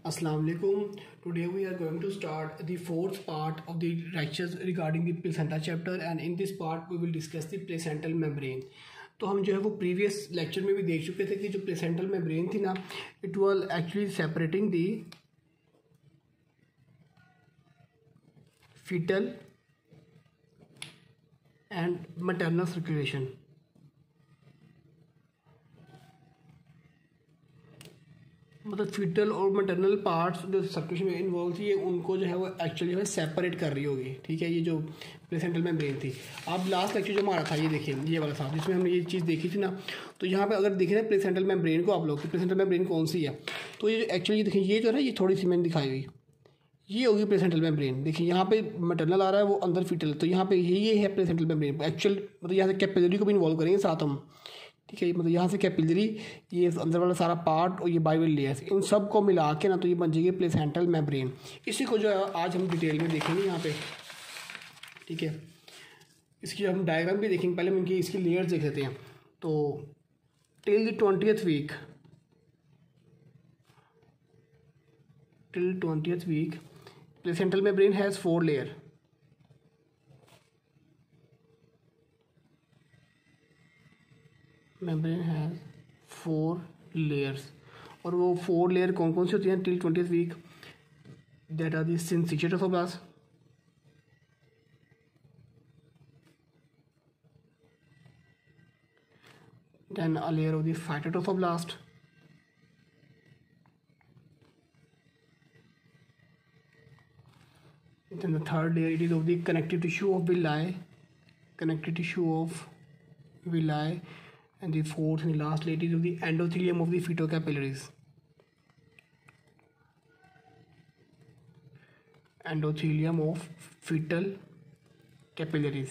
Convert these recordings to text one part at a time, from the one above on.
Assalamu alaikum. Today we are going to start the fourth part of the lectures regarding the placenta chapter, and in this part we will discuss the placental membrane. तो हम जो है वो previous lecture में भी देख चुके थे कि जो प्लेसेंटल मेम्ब्रेन थी ना, it was actually separating the foetal and maternal circulation. मतलब फीटल और मैटरनल पार्ट्स जो सर्कुलेशन में इन्वॉल्व थी, ये उनको जो है वो एक्चुअली है सेपरेट कर रही होगी। ठीक है, ये जो प्लेसेंटल मेम्ब्रेन थी। अब लास्ट लेक्चर जो हमारा था ये देखिए, ये वाला था जिसमें हमने ये चीज़ देखी थी ना। तो यहाँ पे अगर देखें ना प्लेसेंटल मेम्ब्रेन को आप लोग, तो प्लेसेंटल मेम्ब्रेन कौन सी है, तो ये एक्चुअली देखिए, ये जो है ये थोड़ी सी मैंने दिखाई हुई, ये होगी प्लेसेंटल मेम्ब्रेन। देखिए यहाँ पे मैटरनल आ रहा है, वो अंदर फीटल, तो यहाँ पे ये है प्लेसेंटल मेम्ब्रेन एक्चुअल। मतलब यहाँ से कैपिलरी को भी इन्वॉल्व करेंगे साथ हम। ठीक है, मतलब यहाँ से कैपिलरी, ये अंदर वाला सारा पार्ट और ये बाइवल लेयर्स, इन सब को मिला के ना तो ये बन जाएगी प्लेसेंटल मेम्ब्रेन। इसी को जो है आज हम डिटेल में देखेंगे यहाँ पे। ठीक है, इसकी हम डायग्राम भी देखेंगे, पहले हम इनकी इसकी लेयर्स देख लेते हैं। तो till the 20th week placental membrane has 4 layer. Membrane has 4 layers, और वो 4 लेयर कौन कौन सी होती हैं till 20th week? That are the syncytial trophoblast, then a layer of the phytotrophoblast, then the third layer it is of the connective tissue of villi, and the fourth and the last layer is of the endothelium of the fetocapillaries. Endothelium of fetal capillaries.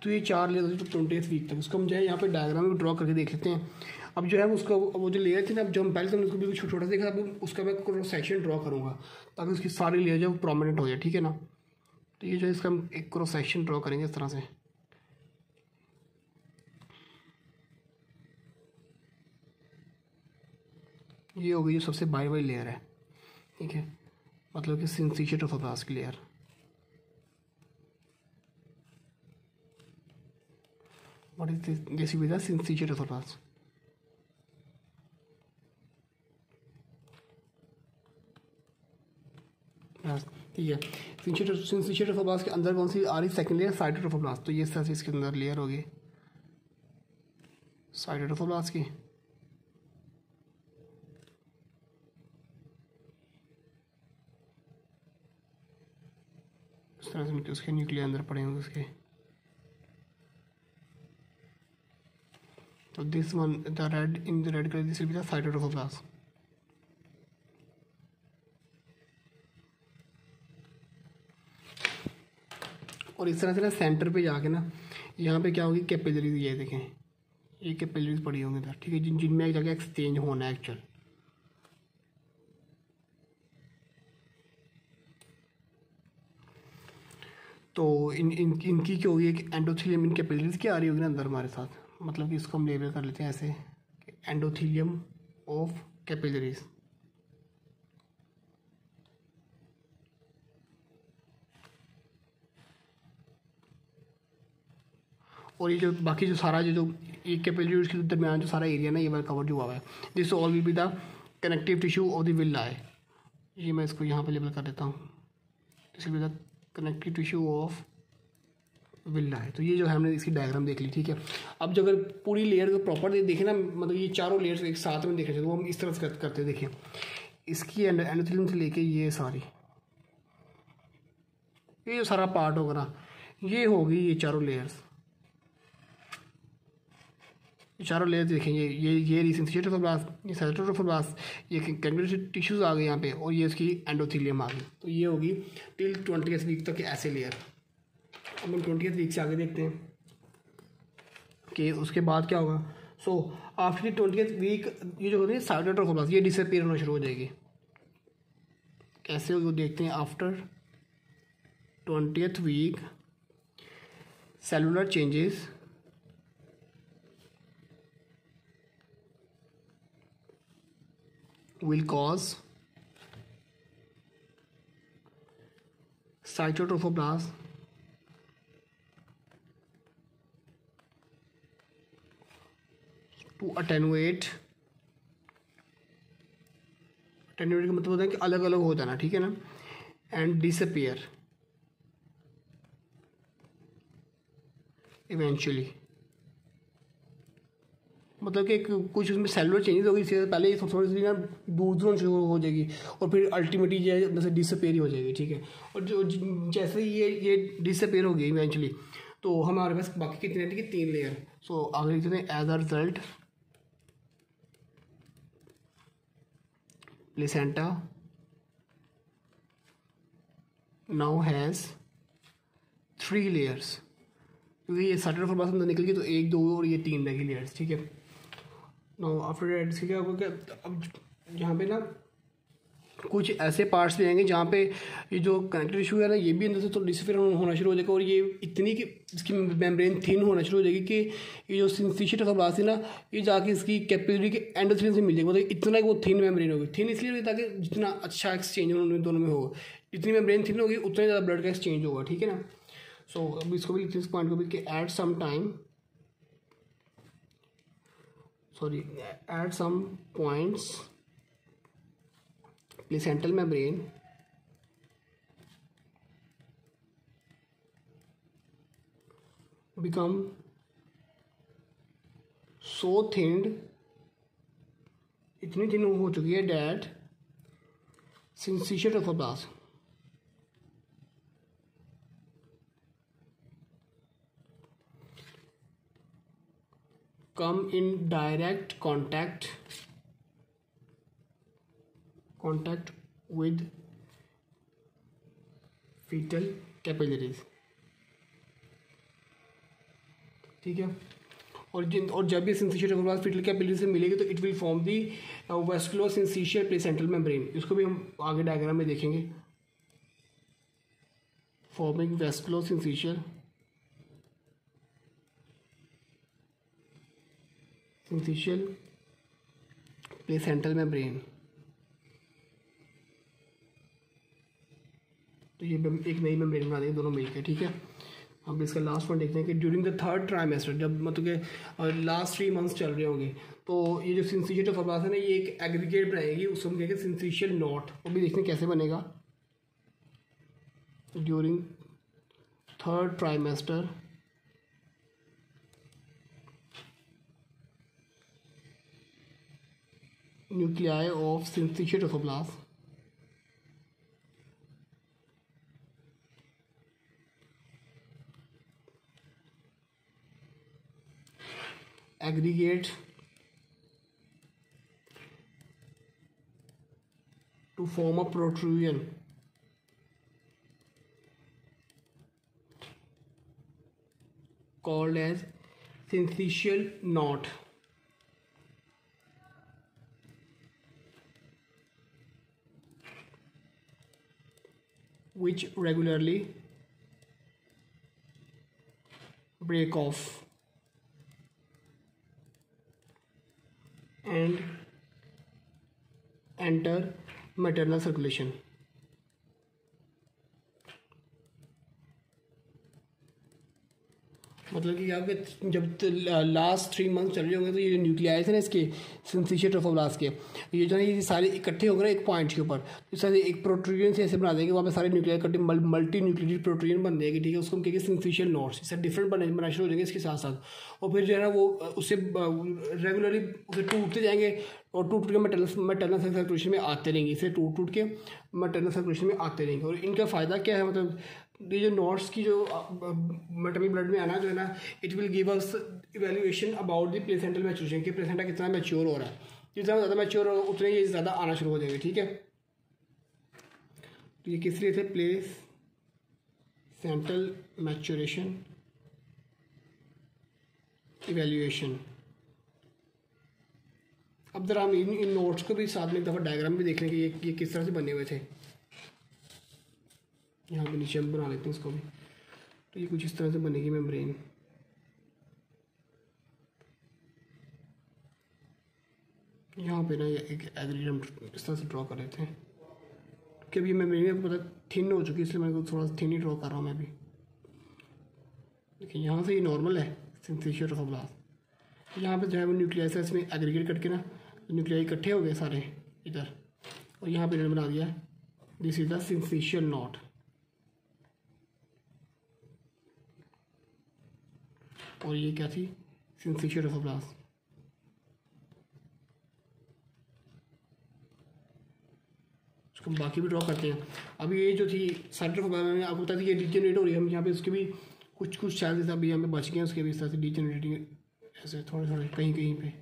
तो ये 4 layer होती है 20th week तक। उसको हम जो है यहाँ पे डायग्राम में ड्रॉ करके देख लेते हैं। अब जो है उसका वो जो लेयर थी ना, जो हम पहले तो उसको बिल्कुल छोटा सा देखा, अब उसका मैं क्रॉस सेक्शन ड्रॉ करूँगा ताकि उसकी सारी लेयर जो प्रोमिनेंट हो जाए। ठीक है ना, तो ये जो है इसका हम एक क्रॉस सेक्शन ड्रॉ करेंगे इस तरह से। ये हो गई जो सबसे बाहर वाली लेयर है। ठीक है, मतलब कि syncytial trophoblast की layer. What is this? This will be the syncytial trophoblast. ठीक है, syncytial trophoblast के अंदर कौन सी आ रही? Second layer cytotrophoblast. तो ये इस तरह से इसके अंदर लेयर होगी साइटोट्रोफोब्लास्ट की। इस तरह से उसके न्यूक्लियर अंदर पड़े होंगे उसके। तो this one the red in the red colour, this will be the cytotrophoblast. और इस तरह से ना सेंटर पे जाके ना यहाँ पे क्या होगी, कैपिलरीज, ये देखें ये कैपिलरीज पड़ी होंगी इधर। ठीक है, जिनमें जाके एक्सचेंज होना है एक्चुअल। तो इनकी क्या होगी, एक एंडोथेलियम इन कैपिलरीज की आ रही होगी ना अंदर हमारे साथ। मतलब कि इसको हम लेबल कर लेते हैं ऐसे, एंडोथेलियम ऑफ कैपिलरीज। और ये जो बाकी जो सारा जो ये कैपिलरीज के दरमियान जो सारा एरिया ना, ये वाला कवर जो हुआ है, this all will be the connective tissue of the villi. ये मैं इसको यहाँ पे लेबल कर देता हूँ, this will be the connective tissue of villi. तो ये जो है हमने इसकी डायग्राम देख ली। ठीक है, अब जो अगर पूरी लेयर को प्रॉपर देखें ना, मतलब ये चारों लेयर्स एक साथ में देखें तो वो हम इस तरह से करते देखिए। इसकी एंडोथेलियम से लेके ये सारी, ये जो सारा पार्ट होगा ना, ये होगी ये चारों लेयर्स। चारों लेयर देखें, ये syncytial trophoblast, ये साइटोट्रोफोब्लास्ट, ये कनेक्टिव टिश्यूज आ गए यहाँ पे, और ये इसकी एंडोथेलियम आ गई। तो ये होगी टिल 20th वीक तक ऐसे लेयर। अब हम 20th वीक से आगे देखते हैं कि उसके बाद क्या होगा। सो आफ्टर 20th वीक ये जो होती है साइटोट्रोफोब्लास्ट, ये डिसअपीयर होना शुरू हो जाएगी। कैसे वो देखते हैं। After 20th week cellular changes will cause cytotrophoblast to attenuate का मतलब होता है कि अलग अलग हो जाना, ठीक है ना, एंड डिसअपियर इवेंचुअली, मतलब कि कुछ उसमें सेलुलर चेंजेस होगी, इससे पहले ये थोड़ी सी ना दूर दूर शुरू हो जाएगी और फिर अल्टीमेटली जो है अंदर से डिसअपेयर ही हो जाएगी, ठीक है। और जो जैसे ही ये डिसअपेयर होगी इवेंचुअली, तो हमारे पास बाकी कितने हैं कि 3 लेयर। सो आगे लिखते हैं as a result placenta now has 3 layers, क्योंकि ये cytotrophoblast अंदर निकल गई तो 1 2 और ये 3 रह गई लेयर्स, ठीक है। नाउ आफ्टर दैट ठीक है, अब यहाँ पे ना कुछ ऐसे पार्ट्स भी आएंगे जहाँ पे ये जो कनेक्टिव टिश्यू है ना, ये भी अंदर से तो डिसअपियर होना शुरू हो जाएगा और ये इतनी कि इसकी मेम्ब्रेन थिन होना शुरू हो जाएगी कि ये जो सिंथेसिस ट्रोफोब्लास्ट है ना, ये जाके इसकी कैपिलरी के एंडोथेलियम से मिल जाएगी, मतलब इतना वो थिन मेम्ब्रेन होगी। थिन इसलिए होगी ताकि जितना अच्छा एक्सचेंज उन दोनों में होगा, जितनी मेम्ब्रेन थिन होगी उतना ज़्यादा ब्लड का एक्सचेंज होगा, ठीक है ना। सो अब इसको भी लिखते हैं, इस पॉइंट को भी कि at some points placental membrane become so thinned, इतनी थिन हो चुकी है that syncytial trophoblast come in direct contact with fetal capillaries, ठीक है। और जब भी सिंथेसिस ट्रोफोब्लास्ट फीटल कैपिलरी से मिलेगी तो it will form the vasculosyncytial placental membrane. इसको भी हम आगे डायग्राम में देखेंगे। Forming vasculosyncytial placental membrane, तो ये एक नई मेम्ब्रेन बना देंगे दोनों मिलकर, ठीक है। अब इसका लास्ट पॉइंट देखते हैं कि ड्यूरिंग द 3rd ट्राइमेस्टर, जब मतलब कि लास्ट 3 मंथ्स चल रहे होंगे, तो ये जो सिंथेसिस ट्रोफोब्लास्ट है ना, ये एक एग्रीगेट बनाएगी, उसको हम कहेंगे सिंथेसिस नॉट। वो भी देखते हैं कैसे बनेगा। During 3rd trimester nuclei of synthesis trophoblast aggregate to form a protrusion called as syncytial knot, which regularly break off and enter maternal circulation। मतलब कि आपके जब लास्ट 3 मंथ चल रहे होंगे तो ये जो न्यूक्लियाई है ना इसके सिंथेसिस ट्रोफोब्लास्ट के, ये जो है ये सारे इकट्ठे होंगे ना एक पॉइंट के ऊपर, इस तरह से एक प्रोट्रूजन से ऐसे बना देंगे, वहाँ पे सारे न्यूक्लियाई इकट्ठे मल्टी न्यूक्लियेटेड प्रोट्रूजन बन जाएगी, ठीक है। उसको हम कहेंगे सिंथेसिस नॉट्स। इससे डिफरेंट बना शुरू हो जाएंगे इसके साथ साथ, और फिर जो है ना वो उससे रेगुलरली उसे टूटते जाएंगे और टूट के मैटरनल सर्कुलेशन में आते रहेंगे, इसे टूट के मैटरनल सर्कुलेशन में आते रहेंगे। और इनका फ़ायदा क्या है, मतलब ये जो नॉट्स की जो मैटरनल ब्लड में आना जो है ना, it will give us evaluation about the placental maturation, कि प्लेसेंटा कितना मैच्योर हो रहा है। जितना ज़्यादा मैच्योर होगा उतने ये ज़्यादा आना शुरू हो जाएगा, ठीक है। तो ये किस लिए थे, प्लेसेंटल मैच्योरेशन इवैल्यूएशन। अब ज़रा हम इन नोट्स को भी साथ में एक दफ़ा डायग्राम भी देख लें कि ये किस तरह से बने हुए थे। यहाँ पे नीचे हम बना लेते हैं इसको भी। तो ये कुछ इस तरह से बनेगी मेम्ब्रेन। यहाँ पे ना एक एग्रीड हम इस तरह से ड्रॉ कर रहे थे कि अभी मैं मेरी पता थिन हो चुकी है, इसलिए मैं थोड़ा सा थिन ही ड्रॉ कर रहा हूँ मैं भी। देखिए यहाँ से ये नॉर्मल है सिंथेसिस ट्रोफोब्लास्ट। यहाँ पे जो है वो न्यूक्लियस है, इसमें एग्रीगेट करके ना न्यूक्लियाई इकट्ठे हो गए सारे इधर, और यहाँ पे इन्होंने बना दिया है this is the synthesis not. और ये क्या थी? Synthesis trophoblast. उसको बाकी भी ड्रॉ करते हैं। अब ये जो थी सेंटर मैंने आपको बताया था ये डिजेनरेट हो रही है, हम यहाँ पे उसके भी कुछ चार्जेस अभी यहाँ पे बच गए हैं, उसके भी इस तरह से डिजेनरेटिंग ऐसे थोड़े थोड़े कहीं कहीं पे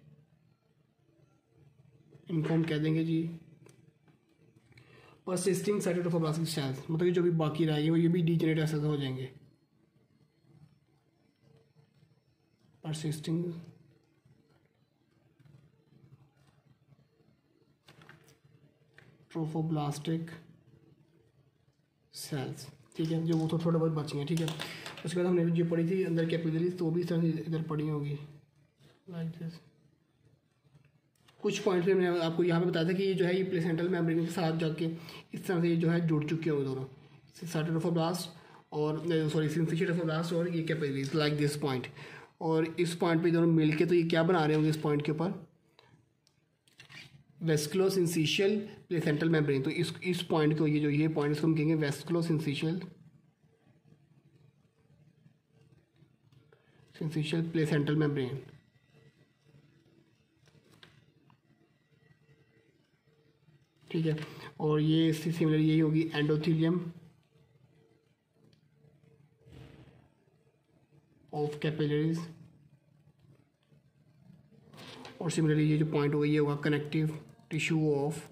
इनको हम कह देंगे जी परसिस्टिंग साइटेड ऑफ अब्लास्टिक सेल्स, मतलब कि जो भी बाकी रहेंगे वो ये भी डिजेनरेट ऐसे हो जाएंगे। परसिस्टिंग ट्रोफोब्लास्टिक सेल्स, ठीक है, जो वो तो थोड़े बहुत बच गए, ठीक है। उसके बाद हमने जो पढ़ी थी अंदर कैपिलरीज, तो वो भी इस तरह से इधर पड़ी होगी लाइक दिस। कुछ पॉइंट्स में मैंने आपको यहाँ पे बताया था कि ये जो है ये प्लेसेंटल मेम्ब्रेन के साथ जाके इस तरह से ये जो है जुड़ चुके होंगे दोनों, साइटेड ट्रोफोब्लास्ट और सॉरी सिंथेसिस ट्रोफोब्लास्ट और ये कैपिलरीज लाइक दिस पॉइंट। और इस पॉइंट पे दोनों मिलके तो ये क्या बना रहे होंगे इस पॉइंट के ऊपर? वेस्कुलोसिंथेसियल प्लेसेंटल मेम्ब्रेन। तो इस पॉइंट को ये पॉइंट इसको हम कहेंगे वेस्कुलोसिंथेसियल प्लेसेंटल मेम्ब्रेन। ठीक है, और ये इससे सिमिलर यही होगी एंडोथेलियम ऑफ कैपिलरीज। और सिमिलरली ये जो पॉइंट होगा ये होगा connective tissue of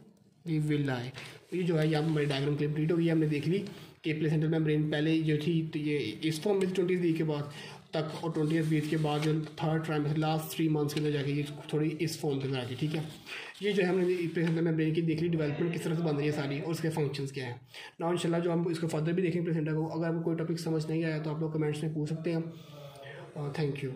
the villi. तो ये जो है यहाँ पर हमारी डायग्राम कंप्लीट होगी। हमने देख ली कि प्लेसेंटल मेम्ब्रेन पहले जो थी तो ये इस फॉर्म में 20 वीक के बाद तक, और 20 वीक के बाद जो थर्ड ट्राइमेस्टर लास्ट 3 मंथ्स के अंदर जाके ये थोड़ी इस फॉर्म के अंदर आती। ठीक है, ये जो है हमने प्लेसेंटल मेम्ब्रेन की देख ली डेवलपमेंट किस तरह से बन रही है सारी, और उसके फंक्शंस क्या है। ना इंशाल्लाह जो हम इसको फर्दर भी देखेंगे प्लेसेंटा को। अगर आपको कोई टॉपिक समझ नहीं आया तो आप लोग कमेंट्स में पूछ सकते हैं। Thank you.